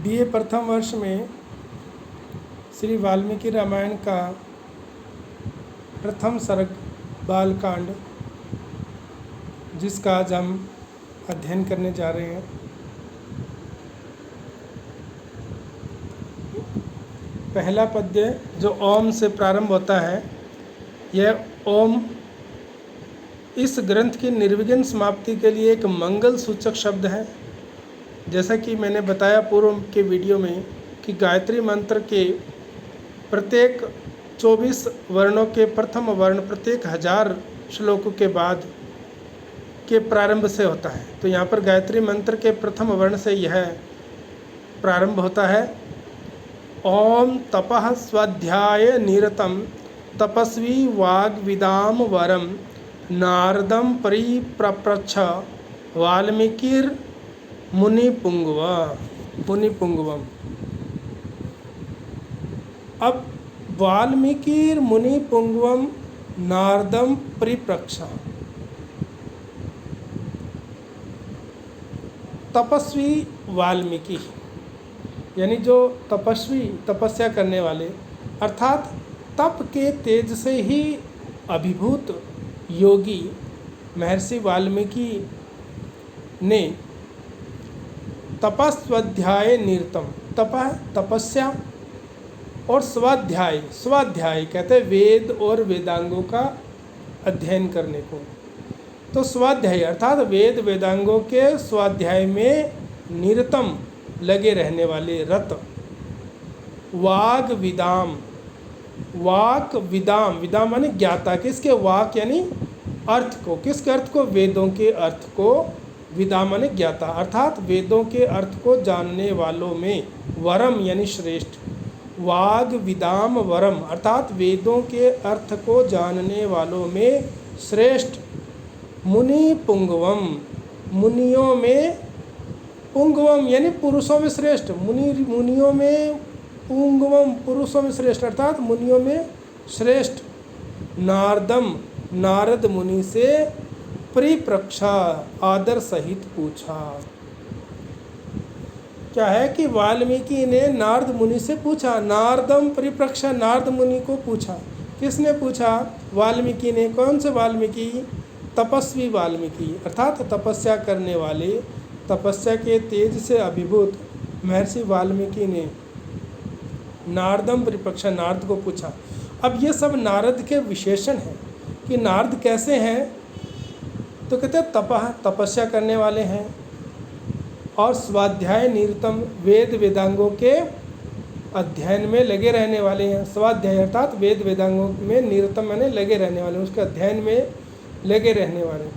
BA प्रथम वर्ष में श्री वाल्मीकि रामायण का प्रथम सर्ग बालकांड, जिसका आज हम अध्ययन करने जा रहे हैं। पहला पद्य जो ओम से प्रारंभ होता है, यह ओम इस ग्रंथ की निर्विघ्न समाप्ति के लिए एक मंगल सूचक शब्द है। जैसा कि मैंने बताया पूर्व के वीडियो में कि गायत्री मंत्र के प्रत्येक 24 वर्णों के प्रथम वर्ण प्रत्येक 1000 श्लोकों के बाद के प्रारंभ से होता है। तो यहाँ पर गायत्री मंत्र के प्रथम वर्ण से यह प्रारंभ होता है। ओम तपः स्वाध्याय निरतम तपस्वी वाग्विदाम वरम नारदम परिप्रप्रच्छ वाल्मीकिर मुनिपुंगवम। अब वाल्मीकिर मुनिपुंगवम नारदम परिप्रच्छ, तपस्वी वाल्मीकि यानी जो तपस्वी, तपस्या करने वाले, अर्थात तप के तेज से ही अभिभूत योगी महर्षि वाल्मीकि ने तपस्वाध्याय निरतम, तपस्या और स्वाध्याय, स्वाध्याय कहते हैं वेद और वेदांगों का अध्ययन करने को। तो स्वाध्याय अर्थात वेद वेदांगों के स्वाध्याय में निरतम लगे रहने वाले, रत। वाग विदाम, वाक विदाम, विदाम माने ज्ञाता, किसके? वाक यानी अर्थ को, किसके अर्थ को? वेदों के अर्थ को। विदाम माने ज्ञाता, अर्थात वेदों के अर्थ को जानने वालों में। वरम यानी श्रेष्ठ। वाग विदाम वरम अर्थात वेदों के अर्थ को जानने वालों में श्रेष्ठ। मुनि पुंगवम, मुनियों में पुंगवम यानी पुरुषों में श्रेष्ठ। मुनियों में पुंगवम, पुरुषों में श्रेष्ठ अर्थात मुनियों में श्रेष्ठ। नारदम, नारद मुनि से परिप्रक्षा, आदर सहित पूछा। क्या है कि वाल्मीकि ने नारद मुनि से पूछा। नारदम परिप्रक्षा, नारद मुनि को पूछा। किसने पूछा? वाल्मीकि ने। कौन से वाल्मीकि? तपस्वी वाल्मीकि अर्थात तपस्या करने वाले, तपस्या के तेज से अभिभूत महर्षि वाल्मीकि ने नारदम परिप्रक्षा, नारद को पूछा। अब ये सब नारद के विशेषण हैं कि नारद कैसे हैं। तो कहते हैं तपः, तपस्या करने वाले हैं, और स्वाध्याय निरतम, वेद वेदांगों के अध्ययन में लगे रहने वाले हैं। स्वाध्याय अर्थात वेद वेदांगों में, निरतम माने लगे रहने वाले, उसके अध्ययन में लगे रहने वाले।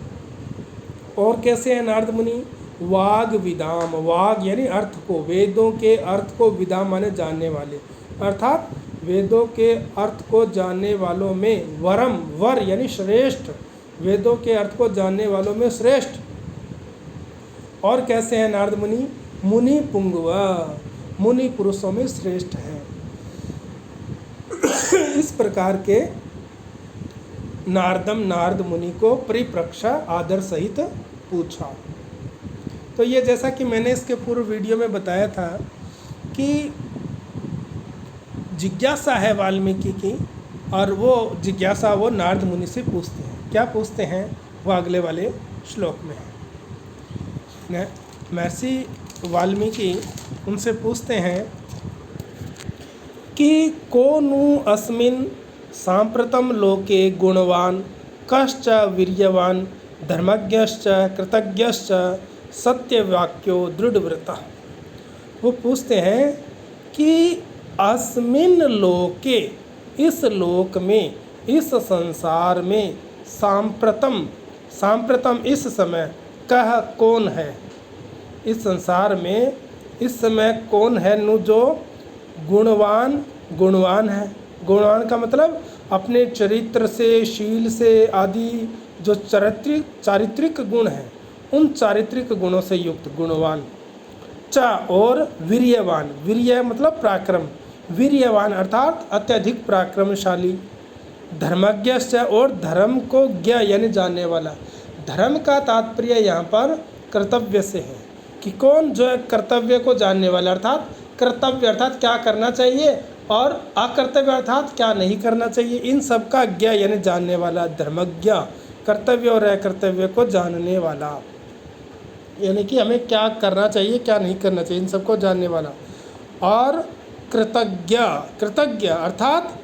और कैसे हैं नारद मुनि? वाग विदाम, वाग यानी अर्थ को, वेदों के अर्थ को, विदाम माने जानने वाले, अर्थात वेदों के अर्थ को जानने वालों में। वरम, वर यानी श्रेष्ठ, वेदों के अर्थ को जानने वालों में श्रेष्ठ। और कैसे हैं नारद मुनि? मुनि पुंगव, मुनि पुरुषों में श्रेष्ठ हैं। इस प्रकार के नारदम, नारद मुनि को परिप्रक्षा, आदर सहित पूछा। तो ये जैसा कि मैंने इसके पूर्व वीडियो में बताया था कि जिज्ञासा है वाल्मीकि की, और वो जिज्ञासा वो नारद मुनि से पूछते हैं। क्या पूछते हैं वो अगले वाले श्लोक में है। महर्षि वाल्मीकि उनसे पूछते हैं कि को नु अस्मिन् सांप्रतम लोके गुणवान कश्च वीर्यवान धर्मज्ञश्च कृतज्ञश्च सत्यवाक्यो दृढ़व्रतः। वो पूछते हैं कि अस्मिन् लोके, इस लोक में, इस संसार में, सांप्रतम, सांप्रतम इस समय, कह कौन है? इस संसार में इस समय कौन है? नु जो गुणवान, गुणवान है। गुणवान का मतलब अपने चरित्र से, शील से आदि जो चारित्रिक गुण हैं, उन चारित्रिक गुणों से युक्त गुणवान। च और वीर्यवान, वीर्य मतलब पराक्रम, वीर्यवान अर्थात अत्यधिक पराक्रमशाली। धर्मज्ञश्च और धर्म को ज्ञ यानी जानने वाला। धर्म का तात्पर्य यहाँ पर कर्तव्य से है। कि कौन जो है कर्तव्य को जानने वाला, अर्थात कर्तव्य अर्थात क्या करना चाहिए और अकर्तव्य अर्थात क्या नहीं करना चाहिए, इन सब का ज्ञ यानी जानने वाला, धर्मज्ञ कर्तव्य और अकर्तव्य को जानने वाला, यानी कि हमें क्या करना चाहिए क्या नहीं करना चाहिए इन सबको जानने वाला। और कृतज्ञ, कृतज्ञ अर्थात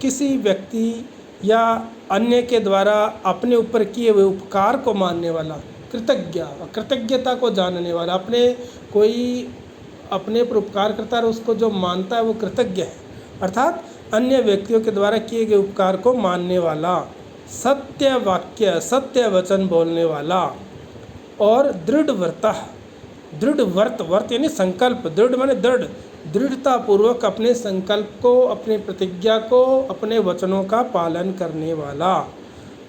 किसी व्यक्ति या अन्य के द्वारा अपने ऊपर किए हुए उपकार को मानने वाला, कृतज्ञ, कृतज्ञता को जानने वाला, अपने पर उपकार करता है और उसको जो मानता है वो कृतज्ञ है, अर्थात अन्य व्यक्तियों के द्वारा किए गए उपकार को मानने वाला, सत्य वाक्य सत्य वचन बोलने वाला। और दृढ़ व्रतः, दृढ़ व्रत यानी संकल्प, दृढ़ माने दृढ़, दृढ़ता पूर्वक अपने संकल्प को, अपने प्रतिज्ञा को, अपने वचनों का पालन करने वाला।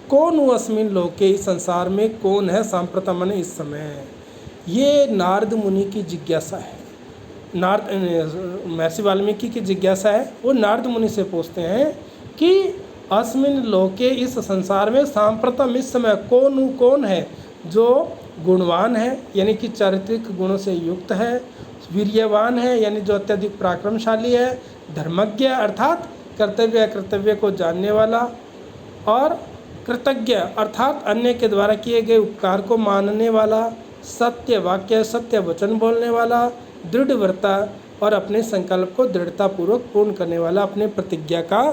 कौन अस्मिन् लोके, इस संसार में कौन है, सांप्रतम माने इस समय। ये नारद मुनि की जिज्ञासा है, महर्षि वाल्मीकि की जिज्ञासा है। वो नारद मुनि से पूछते हैं कि अस्मिन् लोके, इस संसार में, सांप्रतम इस समय कौन है जो गुणवान है यानी कि चारित्रिक गुणों से युक्त है, वीर्यवान है यानी जो अत्यधिक पराक्रमशाली है, धर्मज्ञ अर्थात कर्तव्य अकर्तव्य को जानने वाला, और कृतज्ञ अर्थात अन्य के द्वारा किए गए उपकार को मानने वाला, सत्य वाक्य सत्य वचन बोलने वाला, दृढ़ व्रता और अपने संकल्प को दृढ़तापूर्वक पूर्ण करने वाला, अपने प्रतिज्ञा का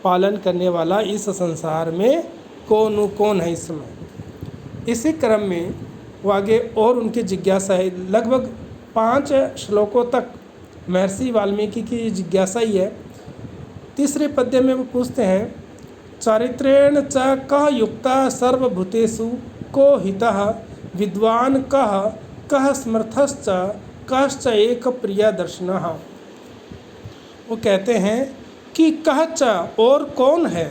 पालन करने वाला, इस संसार में कौन है इस समय। इसी क्रम में वो आगे और उनकी जिज्ञासा है, लगभग 5 श्लोकों तक महर्षि वाल्मीकि की जिज्ञासा ही है। तीसरे पद्य में वो पूछते हैं, चारित्रेण च कः युक्तः सर्वभूतेषु को हितः, विद्वान कः समर्थश्च कश्च एक प्रिय दर्शनः। वो कहते हैं कि कः च और कौन है,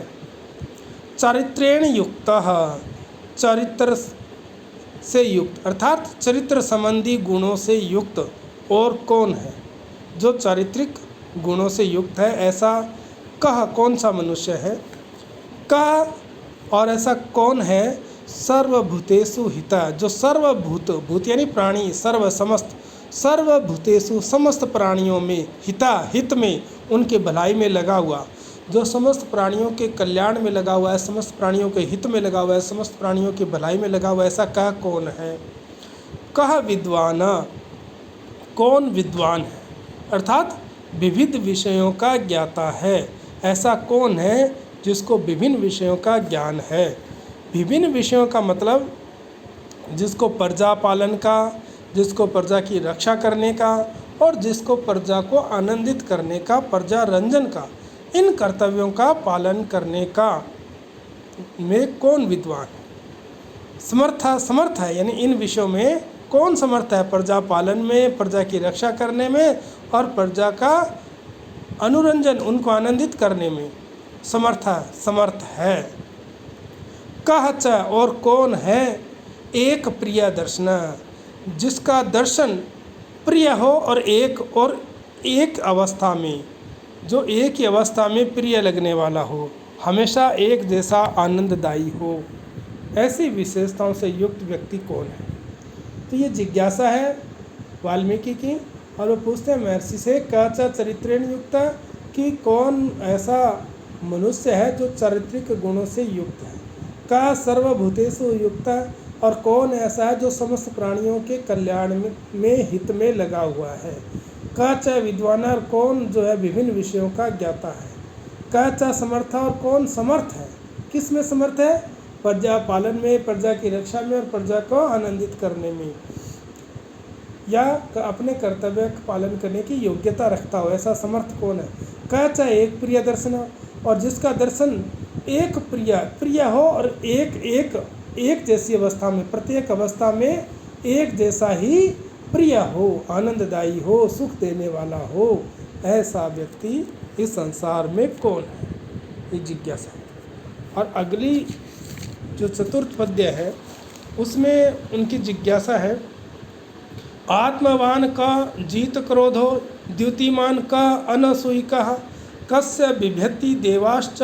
चारित्रेण युक्तः चरित्र से युक्त अर्थात चरित्र संबंधी गुणों से युक्त और कौन है, जो चारित्रिक गुणों से युक्त है, ऐसा कह कौन सा मनुष्य है, कह और ऐसा कौन है, सर्वभूतेषु हिता जो भूत यानी प्राणी, समस्त सर्वभूतेषु समस्त प्राणियों में, हित में उनके भलाई में लगा हुआ, जो समस्त प्राणियों के कल्याण में लगा हुआ है, समस्त प्राणियों के हित में लगा हुआ है, समस्त प्राणियों की भलाई में लगा हुआ है, ऐसा कह कौन है। कह विद्वान, कौन विद्वान है अर्थात विविध विषयों का ज्ञाता है, ऐसा कौन है जिसको विभिन्न विषयों का ज्ञान है। विभिन्न विषयों का मतलब जिसको प्रजा पालन का, जिसको प्रजा की रक्षा करने का और जिसको प्रजा को आनंदित करने का, प्रजा रंजन का, इन कर्तव्यों का पालन करने का में कौन विद्वान है। समर्थ है यानी इन विषयों में कौन समर्थ है, प्रजा पालन में, प्रजा की रक्षा करने में और प्रजा का अनुरंजन उनको आनंदित करने में समर्थ है। कह च और कौन है, एक प्रिय दर्शन जिसका दर्शन प्रिय हो और एक अवस्था में, जो एक ही अवस्था में प्रिय लगने वाला हो, हमेशा एक जैसा आनंददायी हो, ऐसी विशेषताओं से युक्त व्यक्ति कौन है। तो ये जिज्ञासा है वाल्मीकि की और वो पूछते हैं महर्षि से, च चरित्रेण युक्त, कि कौन ऐसा मनुष्य है जो चारित्रिक गुणों से युक्त है, का सर्वभूतेषु युक्त, और कौन ऐसा है जो समस्त प्राणियों के कल्याण में हित में लगा हुआ है। का च विद्वान, और कौन जो है विभिन्न विषयों का ज्ञाता है। का च समर्थ, और कौन समर्थ है, किस में समर्थ है, प्रजा पालन में, प्रजा की रक्षा में और प्रजा को आनंदित करने में, या अपने कर्तव्य का पालन करने की योग्यता रखता हो, ऐसा समर्थ कौन है। का च एक प्रिय दर्शन, और जिसका दर्शन एक प्रिय हो और एक जैसी अवस्था में, प्रत्येक अवस्था में एक जैसा ही प्रिय हो, आनंददायी हो, सुख देने वाला हो, ऐसा व्यक्ति इस संसार में कौन है, ये जिज्ञासा है। और अगली जो चतुर्थ पद्य है उसमें उनकी जिज्ञासा है, आत्मवान का जीत क्रोधो, द्युतिमान का अनसूयिका, कस्य बिभ्यति देवाश्च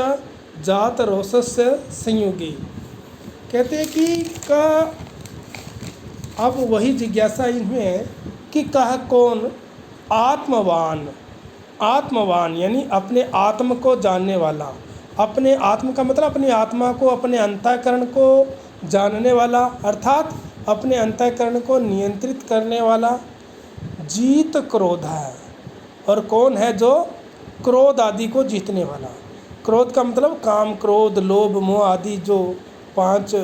जात रोषस्य संयोगी। कहते हैं कि का अब वही जिज्ञासा इनमें है कि कह कौन आत्मवान, आत्मवान यानी अपने आत्म को जानने वाला, अपने आत्म का मतलब अपनी आत्मा को, अपने अंतःकरण को जानने वाला, अर्थात अपने अंतःकरण को नियंत्रित करने वाला, जीत क्रोध है। और कौन है जो क्रोध आदि को जीतने वाला? क्रोध का मतलब काम, क्रोध, लोभ, मोह आदि जो 5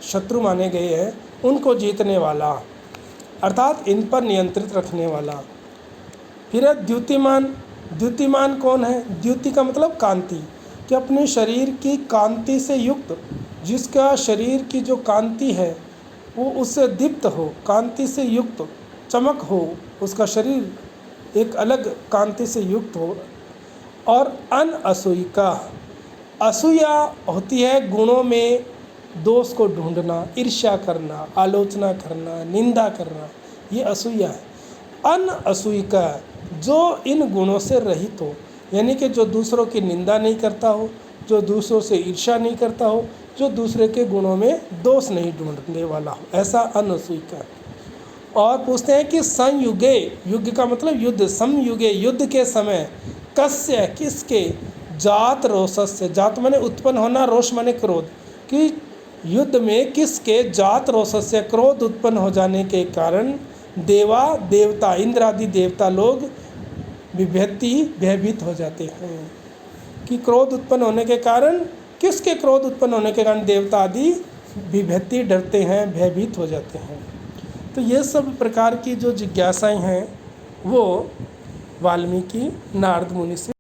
शत्रु माने गए हैं उनको जीतने वाला, अर्थात इन पर नियंत्रित रखने वाला। फिर है द्युतिमान। द्युतिमान कौन है? द्युति का मतलब कांति, कि अपने शरीर की कांति से युक्त, जिसका शरीर की जो कांति है वो उससे दीप्त हो, कांति से युक्त, चमक हो, उसका शरीर एक अलग कांति से युक्त हो। और अनअसूयिका, असूया होती है गुणों में दोष को ढूंढना, ईर्ष्या करना, आलोचना करना, निंदा करना, ये असूया है। अनअसूयिका जो इन गुणों से रहित हो, यानी कि जो दूसरों की निंदा नहीं करता हो, जो दूसरों से ईर्ष्या नहीं करता हो, जो दूसरे के गुणों में दोष नहीं ढूंढने वाला हो, ऐसा अनअसूयिका है। और पूछते हैं कि संयुगे, युग का मतलब युद्ध, समयुगे युद्ध के समय, कस्य किसके, जात रोषस्य, जात माने उत्पन्न होना, रोष माने क्रोध, कि युद्ध में किसके जात रोषस्य क्रोध उत्पन्न हो जाने के कारण देवा देवता, इंद्र आदि देवता लोग विभ्यति भयभीत हो जाते हैं। कि क्रोध उत्पन्न होने के कारण, किसके क्रोध उत्पन्न होने के कारण देवता आदि विभ्यति, डरते हैं, भयभीत हो जाते हैं। तो ये सब प्रकार की जो जिज्ञासाएं हैं वो वाल्मीकि नारद मुनि से